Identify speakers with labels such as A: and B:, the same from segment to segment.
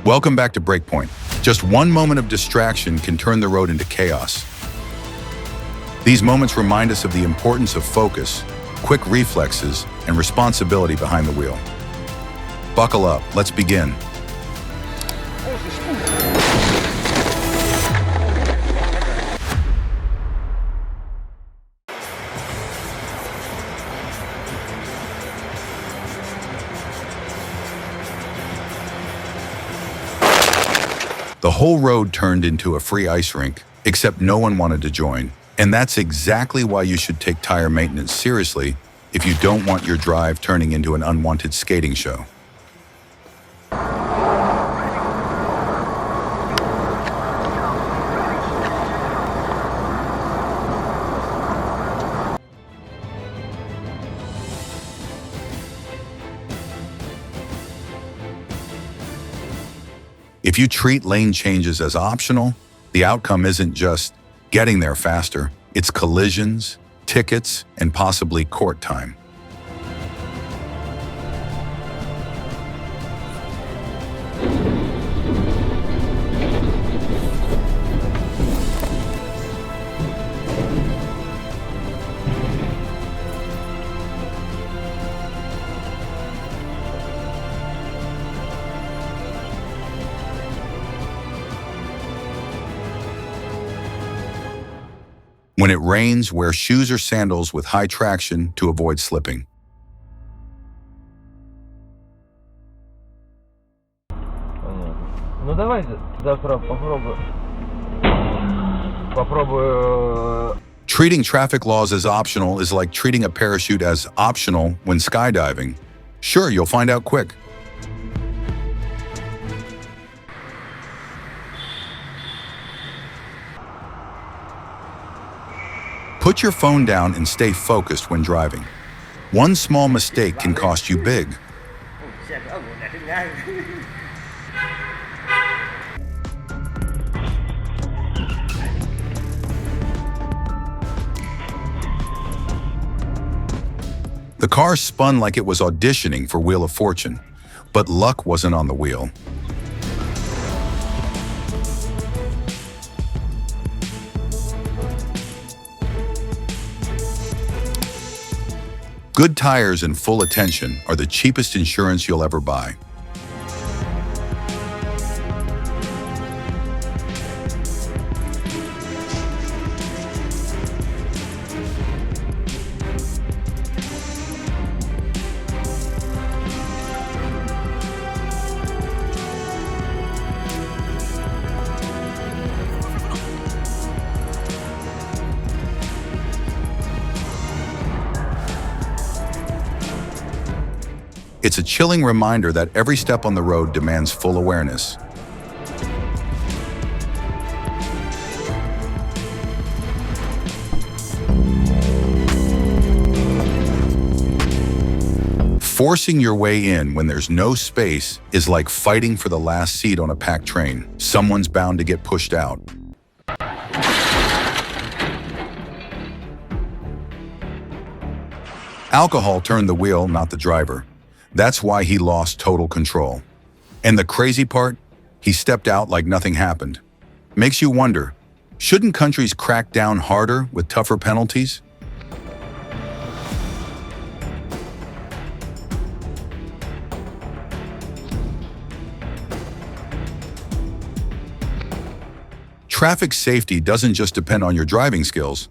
A: Welcome back to Breakpoint. Just one moment of distraction can turn the road into chaos. These moments remind us of the importance of focus, quick reflexes, and responsibility behind the wheel. Buckle up, let's begin. The whole road turned into a free ice rink, except no one wanted to join. And that's exactly why you should take tire maintenance seriously if you don't want your drive turning into an unwanted skating show. If you treat lane changes as optional, the outcome isn't just getting there faster, it's collisions, tickets, and possibly court time. When it rains, wear shoes or sandals with high traction to avoid slipping.
B: Ну давай завтра попробую.
A: Treating traffic laws as optional is like treating a parachute as optional when skydiving. Sure, you'll find out quick. Put your phone down and stay focused when driving. One small mistake can cost you big. The car spun like it was auditioning for Wheel of Fortune, but luck wasn't on the wheel. Good tires and full attention are the cheapest insurance you'll ever buy. It's a chilling reminder that every step on the road demands full awareness. Forcing your way in when there's no space is like fighting for the last seat on a packed train. Someone's bound to get pushed out. Alcohol turned the wheel, not the driver. That's why he lost total control. And the crazy part? He stepped out like nothing happened. Makes you wonder, shouldn't countries crack down harder with tougher penalties? Traffic safety doesn't just depend on your driving skills.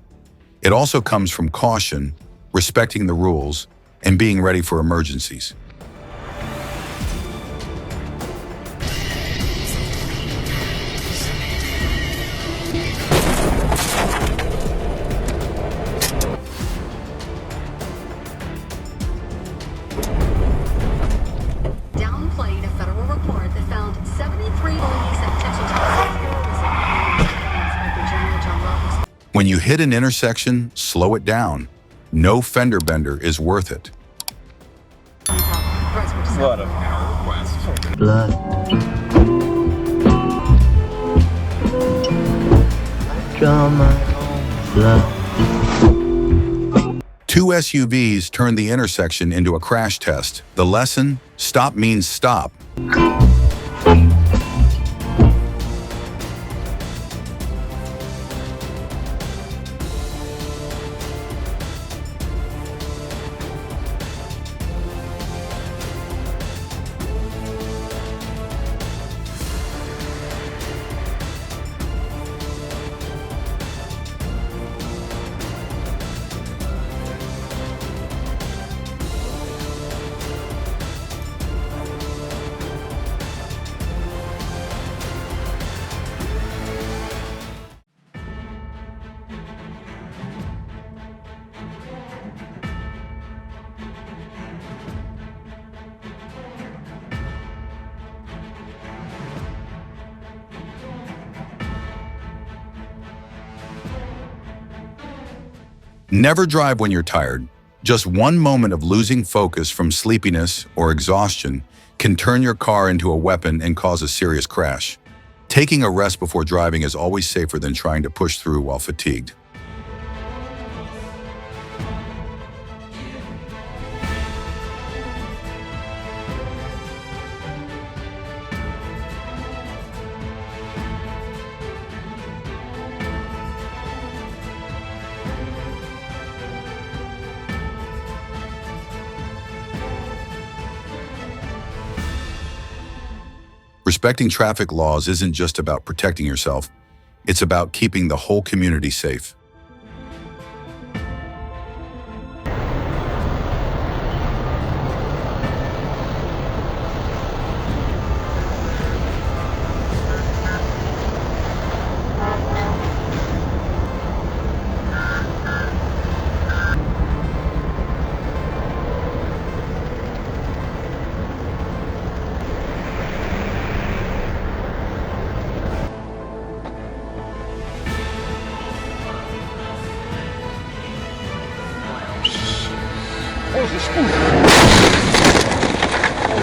A: It also comes from caution, respecting the rules, and being ready for emergencies.
C: Downplayed a federal report that found 73 police and Texas Inspector General John Roberts.
A: When you hit an intersection, slow it down. No fender bender is worth it.
B: What a
D: Blood. I draw my own blood.
A: Two SUVs turned the intersection into a crash test. The lesson: stop means stop. Never drive when you're tired. Just one moment of losing focus from sleepiness or exhaustion can turn your car into a weapon and cause a serious crash. Taking a rest before driving is always safer than trying to push through while fatigued. Respecting traffic laws isn't just about protecting yourself, it's about keeping the whole community safe.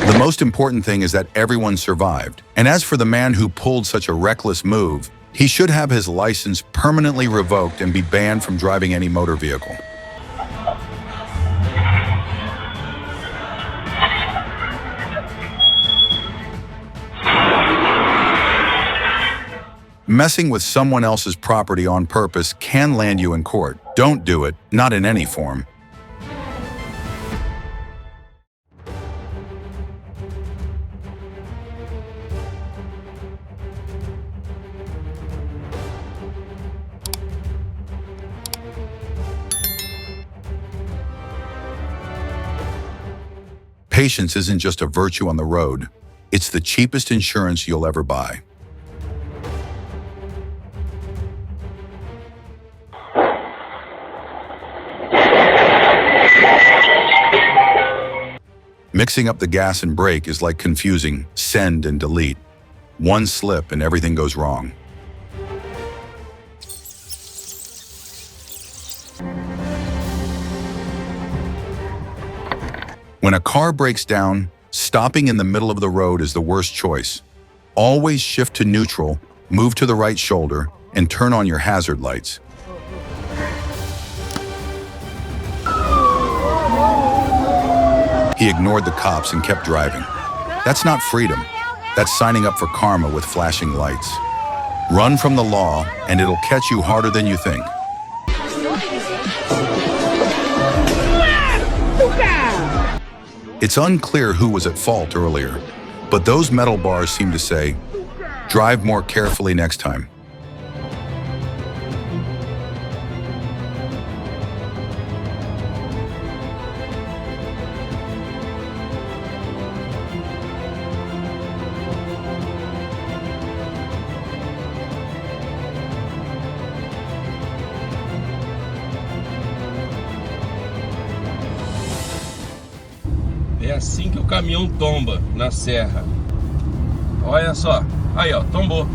A: The most important thing is that everyone survived. And as for the man who pulled such a reckless move, he should have his license permanently revoked and be banned from driving any motor vehicle. Messing with someone else's property on purpose can land you in court. Don't do it, not in any form. Patience isn't just a virtue on the road, it's the cheapest insurance you'll ever buy. Mixing up the gas and brake is like confusing send and delete. One slip and everything goes wrong. When a car breaks down, stopping in the middle of the road is the worst choice. Always shift to neutral, move to the right shoulder, and turn on your hazard lights. He ignored the cops and kept driving. That's not freedom. That's signing up for karma with flashing lights. Run from the law, and it'll catch you harder than you think. It's unclear who was at fault earlier, but those metal bars seem to say, "Drive more carefully next time."
E: É assim que o caminhão tomba na serra. Olha só. Aí, ó, tombou.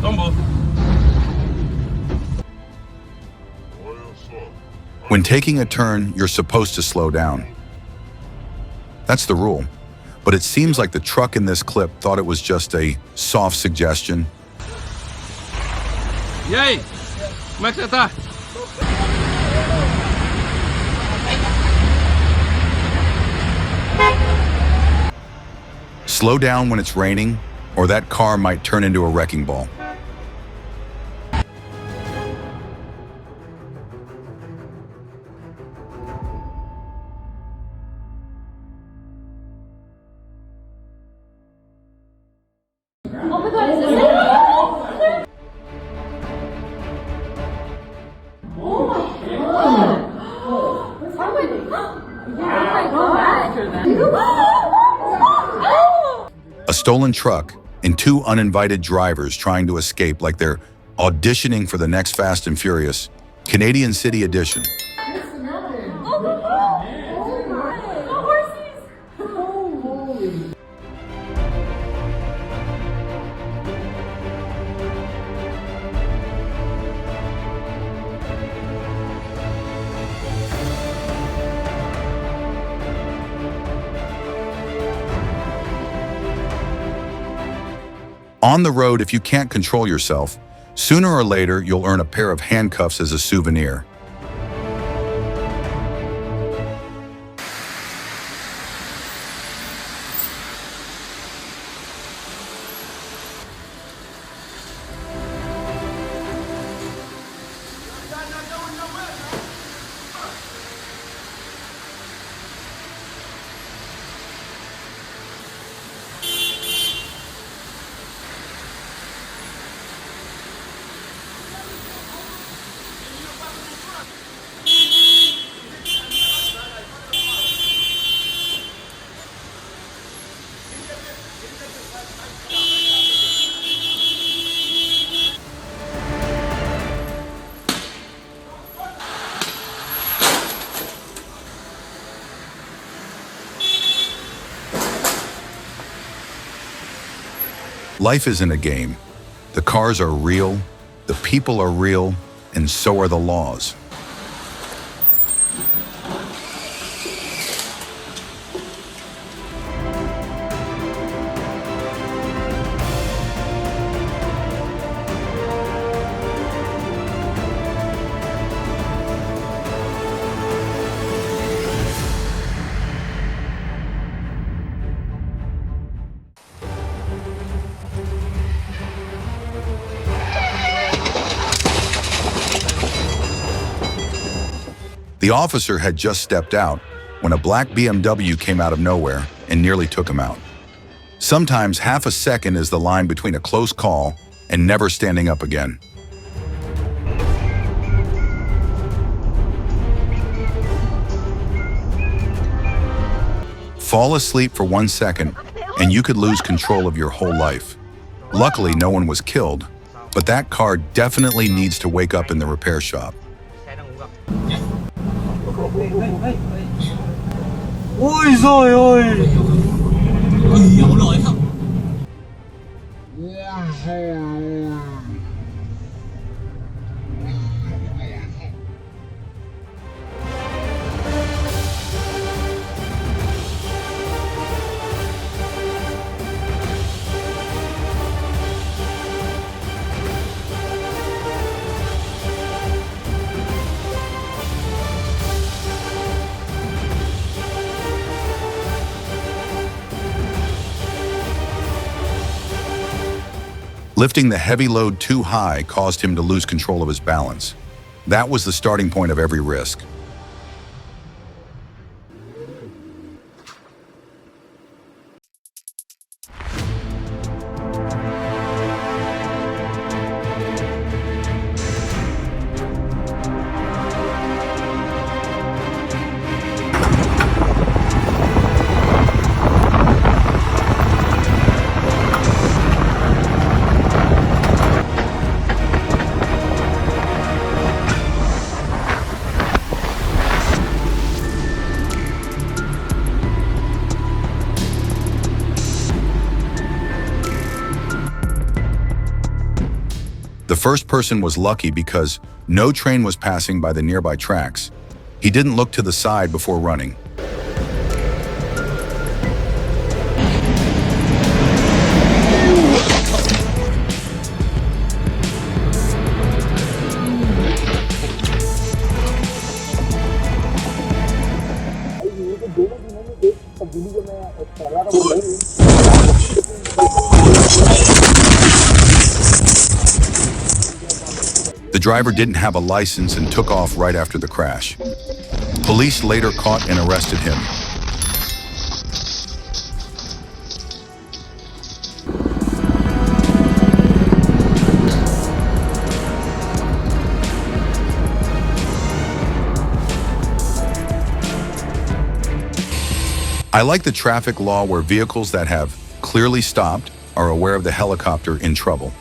E: Tombou.
A: When taking a turn, you're supposed to slow down. That's the rule. But it seems like the truck in this clip thought it was just a soft suggestion.
E: E aí? Como é que você tá?
A: Slow down when it's raining, or that car might turn into a wrecking ball.
F: Oh my god, is this it? Oh my god! Oh my god!
A: A stolen truck and two uninvited drivers trying to escape like they're auditioning for the next Fast and Furious, Canadian City Edition. On the road, if you can't control yourself, sooner or later you'll earn a pair of handcuffs as a souvenir. Life isn't a game. The cars are real, the people are real, and so are the laws. The officer had just stepped out when a black BMW came out of nowhere and nearly took him out. Sometimes half a second is the line between a close call and never standing up again. Fall asleep for 1 second and you could lose control of your whole life. Luckily, no one was killed, but that car definitely needs to wake up in the repair shop.
B: Ôi giời ơi.
G: Hiểu lỗi không?
A: Lifting the heavy load too high caused him to lose control of his balance. That was the starting point of every risk. The first person was lucky because no train was passing by the nearby tracks. He didn't look to the side before running. The driver didn't have a license and took off right after the crash. Police later caught and arrested him. I like the traffic law where vehicles that have clearly stopped are aware of the helicopter in trouble.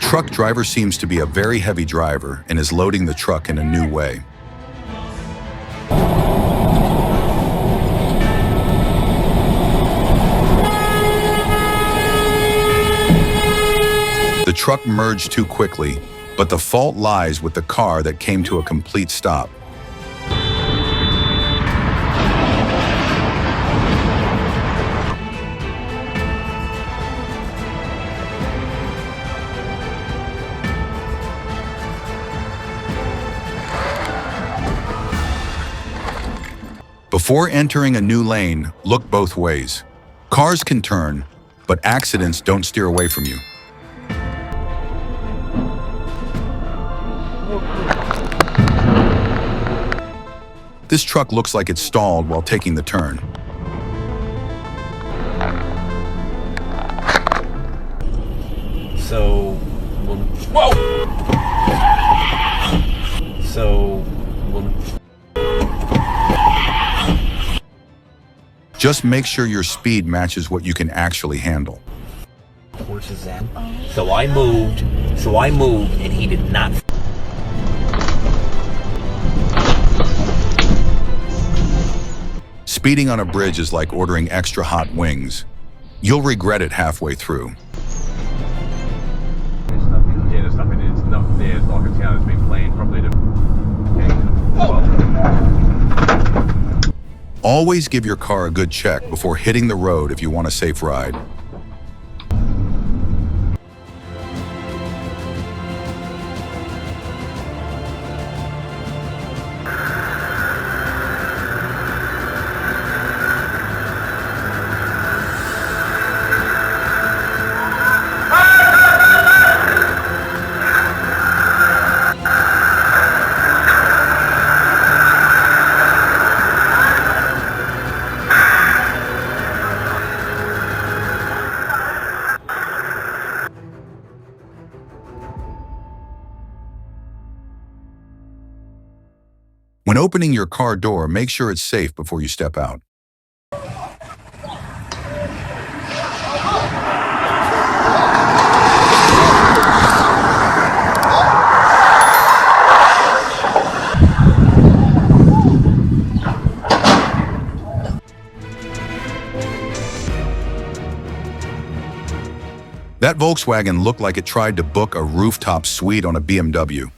A: truck driver seems to be a very heavy driver and is loading the truck in a new way. The truck merged too quickly, but the fault lies with the car that came to a complete stop. Before entering a new lane, look both ways. Cars can turn, but accidents don't steer away from you. This truck looks like it stalled while taking the turn. Just make sure your speed matches what you can actually handle.
G: Horses in. So I moved, and he did not.
A: Speeding on a bridge is like ordering extra hot wings. You'll regret it halfway through.
H: There's stuff in it. It's not there. It's like a town that's been planned probably to.
A: Always give your car a good check before hitting the road if you want a safe ride. When opening your car door, make sure it's safe before you step out. That Volkswagen looked like it tried to book a rooftop suite on a BMW.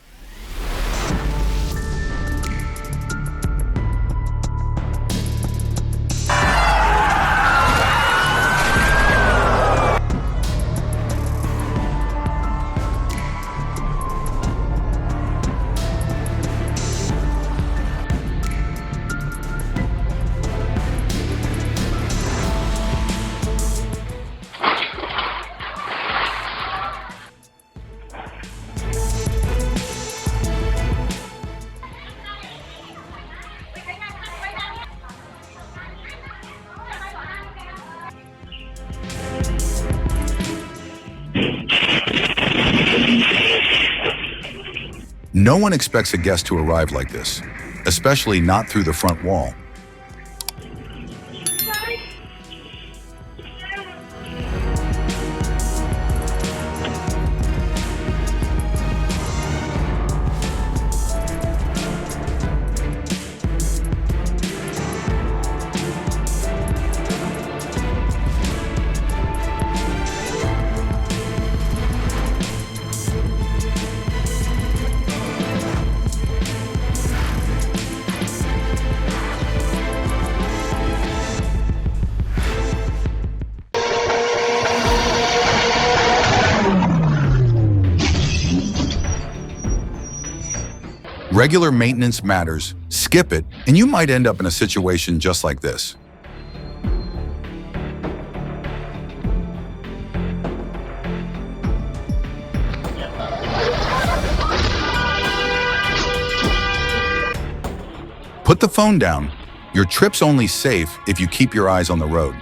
A: No one expects a guest to arrive like this, especially not through the front wall. Regular maintenance matters. Skip it, and you might end up in a situation just like this. Put the phone down. Your trip's only safe if you keep your eyes on the road.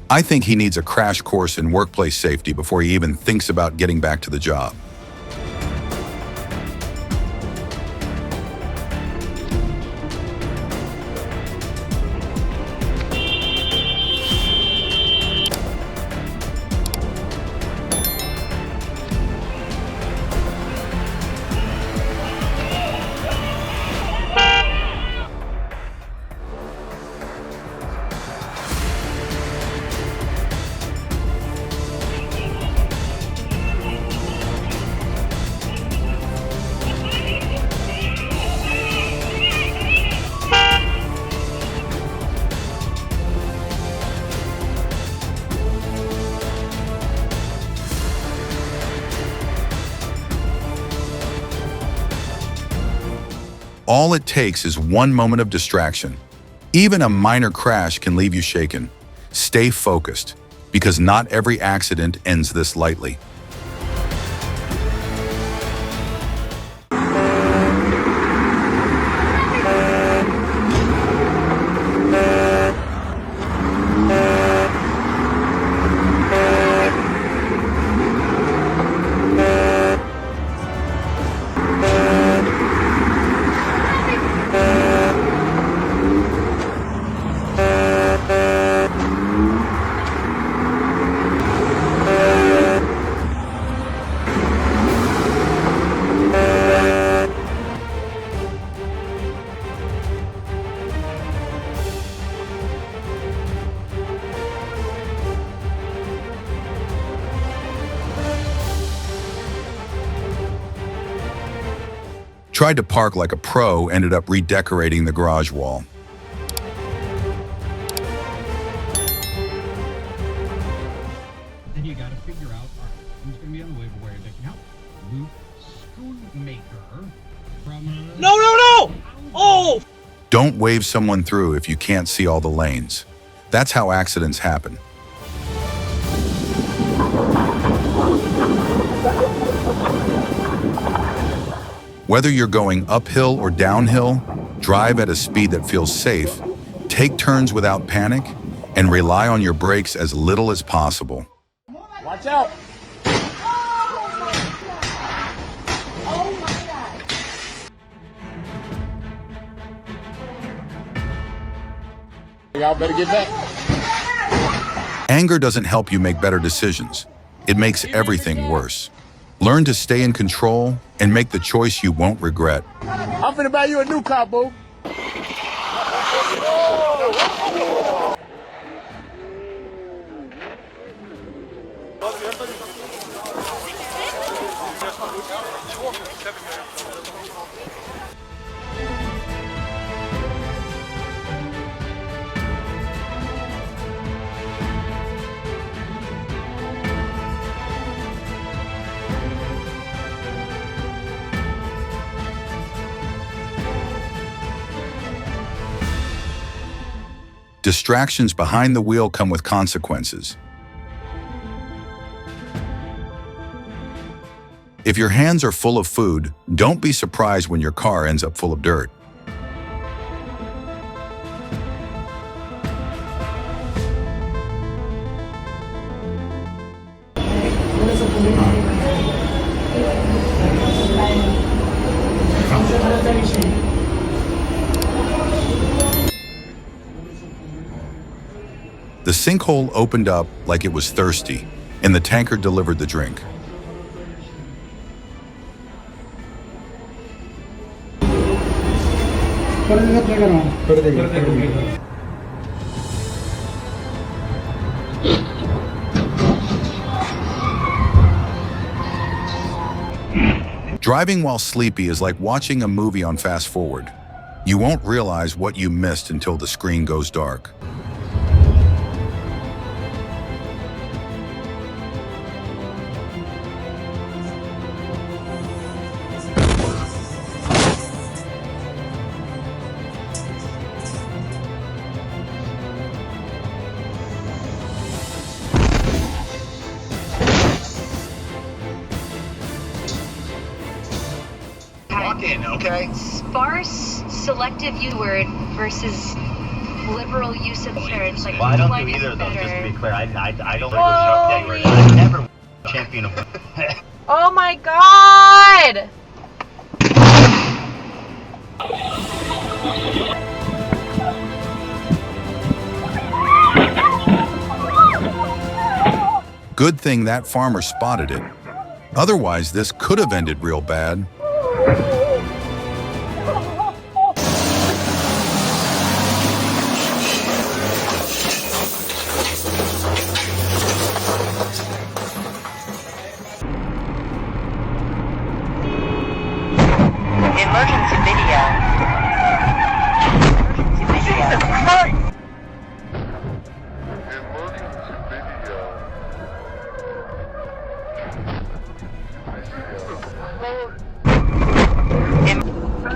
A: I think he needs a crash course in workplace safety before he even thinks about getting back to the job. All it takes is one moment of distraction. Even a minor crash can leave you shaken. Stay focused, because not every accident ends this lightly. Tried to park like a pro, ended up redecorating the garage wall.
I: Then you gotta figure out, all right, who's gonna be on the way, but where they can help. Luke Schoonmaker from...
G: No, no, no! Oh!
A: Don't wave someone through if you can't see all the lanes. That's how accidents happen. Whether you're going uphill or downhill, drive at a speed that feels safe, take turns without panic, and rely on your brakes as little as possible.
G: Watch out! Y'all better get back.
A: Anger doesn't help you make better decisions. It makes everything worse. Learn to stay in control and make the choice you won't regret.
G: I'm finna buy you a new car, boo.
A: Distractions behind the wheel come with consequences. If your hands are full of food, don't be surprised when your car ends up full of dirt. The sinkhole opened up like it was thirsty, and the tanker delivered the drink. Driving while sleepy is like watching a movie on fast forward. You won't realize what you missed until the screen goes dark.
J: Okay.
C: Sparse selective keyword versus liberal use of marriage. Like,
G: Well, I don't
C: one
G: do
C: is
G: either of those, just to
C: better.
G: be clear. I don't I never champion of
F: Oh my god!
A: Good thing that farmer spotted it. Otherwise, this could have ended real bad.
J: Emergency video. Emergency video.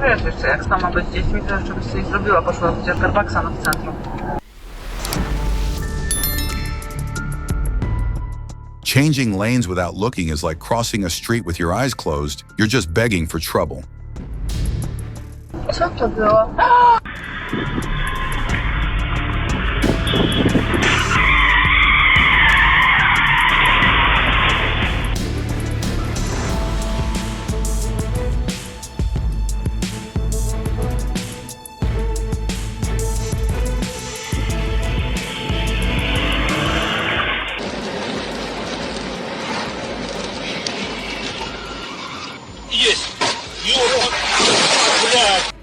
K: Wiesz jeszcze, jak sama być z dziećmi, to jeszcze byś coś zrobiła, poszła widzieć Starbucksa w centrum.
A: Changing lanes without looking is like crossing a street with your eyes closed. You're just begging for trouble.
K: Co to było?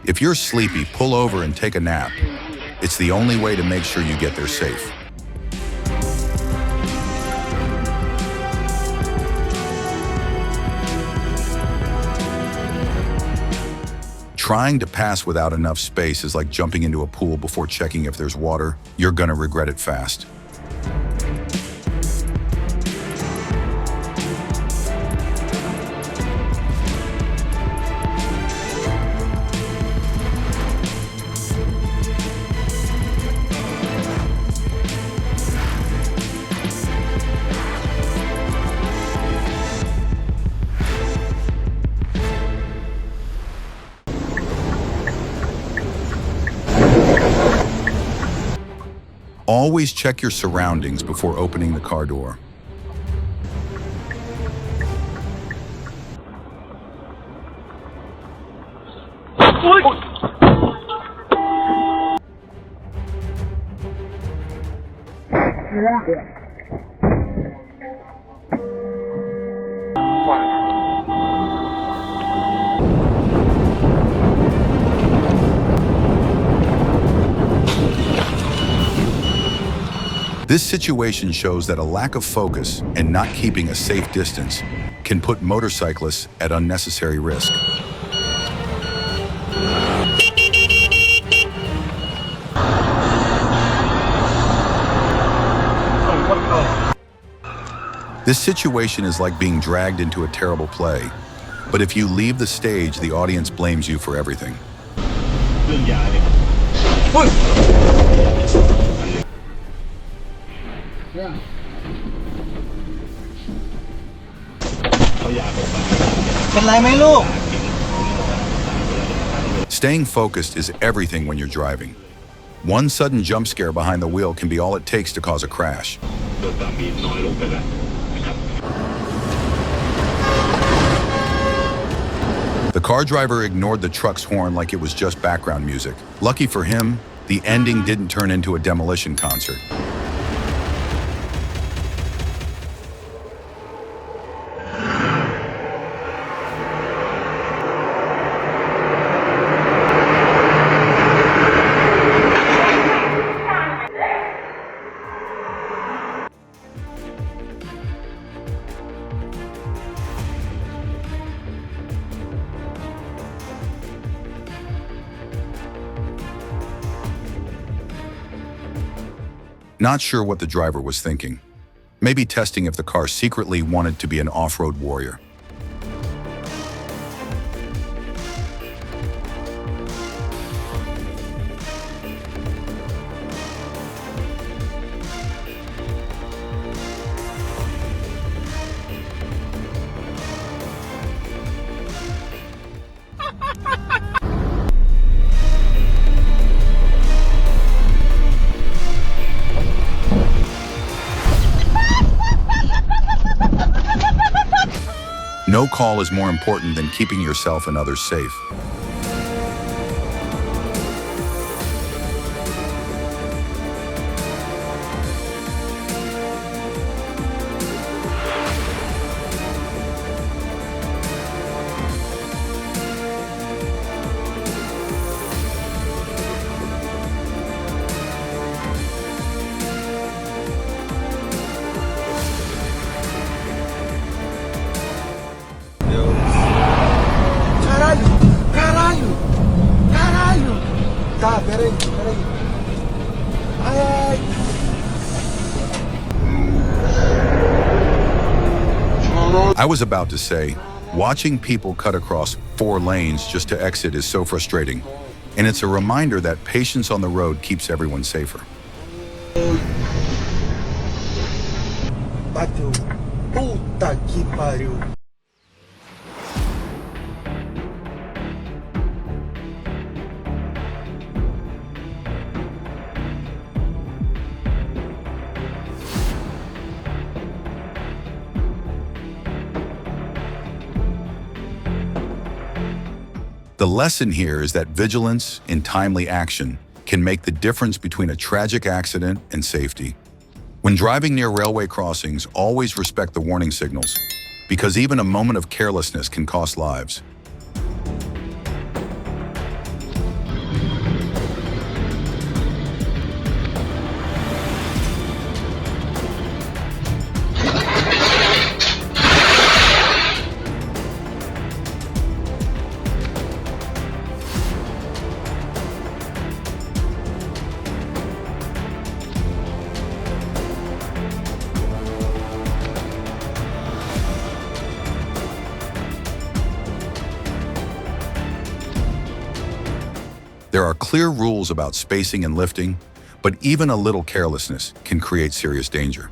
A: If you're sleepy, pull over and take a nap. It's the only way to make sure you get there safe. Trying to pass without enough space is like jumping into a pool before checking if there's water. You're gonna regret it fast. Always check your surroundings before opening the car door. This situation shows that a lack of focus and not keeping a safe distance can put motorcyclists at unnecessary risk. This situation is like being dragged into a terrible play, but if you leave the stage, the audience blames you for everything. Staying focused is everything when you're driving. One sudden jump scare behind the wheel can be all it takes to cause a crash. The car driver ignored the truck's horn like it was just background music. Lucky for him, the ending didn't turn into a demolition concert. Not sure what the driver was thinking. Maybe testing if the car secretly wanted to be an off-road warrior. No call is more important than keeping yourself and others safe.
B: Tá, peraí. Ai.
A: I was about to say, watching people cut across 4 lanes just to exit is so frustrating, and it's a reminder that patience on the road keeps everyone safer.
B: Bateu. Puta que pariu.
A: The lesson here is that vigilance and timely action can make the difference between a tragic accident and safety. When driving near railway crossings, always respect the warning signals, because even a moment of carelessness can cost lives. There are clear rules about spacing and lifting, but even a little carelessness can create serious danger.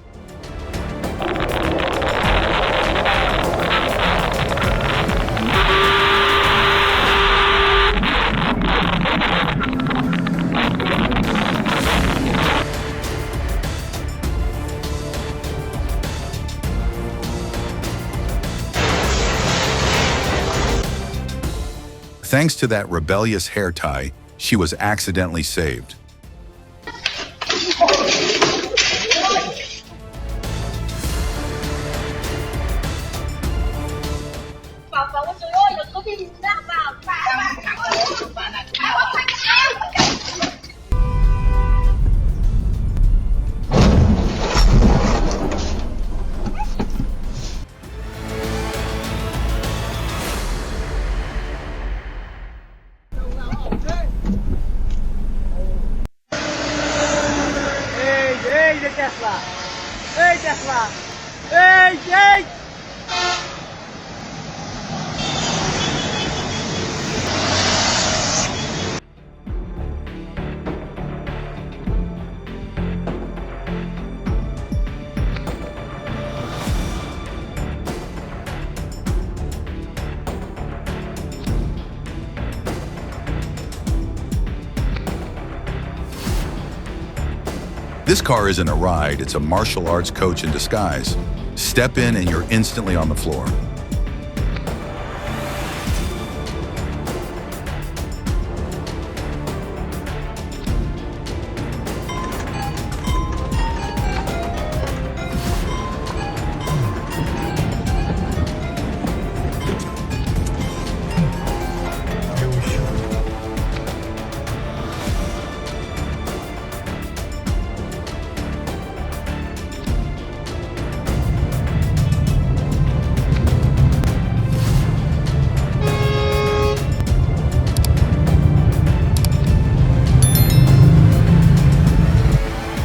A: Thanks to that rebellious hair tie, she was accidentally saved.
B: Ei, Tesla! Ei!
A: This car isn't a ride, it's a martial arts coach in disguise. Step in and you're instantly on the floor.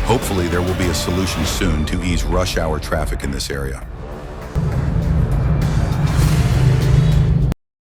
A: Hopefully, there will be a solution soon to ease rush hour traffic in this area.